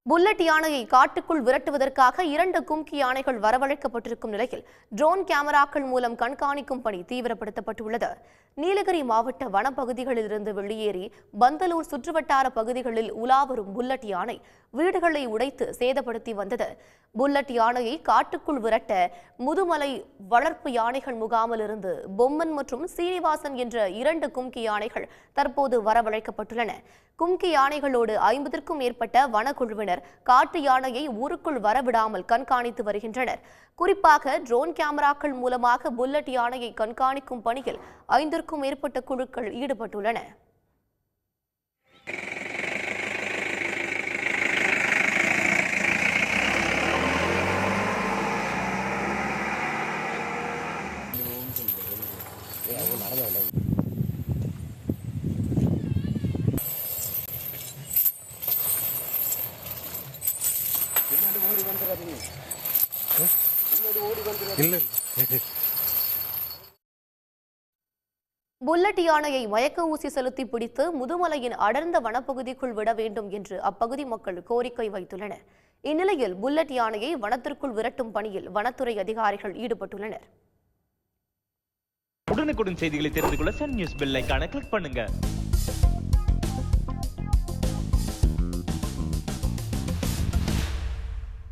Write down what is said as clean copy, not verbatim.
Bullet யானையை காட்டுக்குள் விரட்டுவதற்காக 2 கும்கி யானைகள் வரவழைக்கப்பட்டிருக்கும் நிலையில் ட்ரோன் கேமராக்கள் மூலம் கண்காணிக்கும் பணி தீவிரப்படுத்தப்பட்டுள்ளது. நீலகிரி மாவட்ட வனப்பகுதிகளிலிருந்து வெளியேறி பந்தலூர் சுற்றுவட்டார பகுதிகளில் உலாவரும் புல்லட் யானை வீடுகளை உடைத்து சேதப்படுத்தி வந்தது. புல்லட் யானையை காட்டுக்குள் விரட்ட முதுமலை வளர்ப்பு யானைகள் முகாமிலிருந்து பொம்மன் மற்றும் சீனிவாசன் என்ற 2 கும்கி யானைகள் தற்போது வரவழைக்கப்பட்டுள்ளன. கும்கி யானைகளோடு 50க்கும் மேற்பட்ட வனக்குழுவினர் காட்டு யானையை ஊருக்குள் வரவிடாமல் கண்காணித்து வருகின்றனர். குறிப்பாக ட்ரோன் கேமராக்கள் மூலமாக புல்லட் யானையை கண்காணிக்கும் பணியில் 5க்கும் மேற்பட்ட குழுக்கள் ஈடுபட்டுள்ளன. புல்லட் யானையை மயக்க ஊசி செலுத்தி பிடித்து முதுமலையின் அடர்ந்த வனப்பகுதிக்குள் விட வேண்டும் என்று அப்பகுதி மக்கள் கோரிக்கை வைத்துள்ளனர். இந்நிலையில் புல்லட் யானையை வனத்திற்குள் விரட்டும் பணியில் வனத்துறை அதிகாரிகள் ஈடுபட்டுள்ளனர். உடனுக்குடன் செய்திகளை தெரிந்து கொள்ள சன் நியூஸ் பெல் ஐகானை கிளிக் பண்ணுங்க.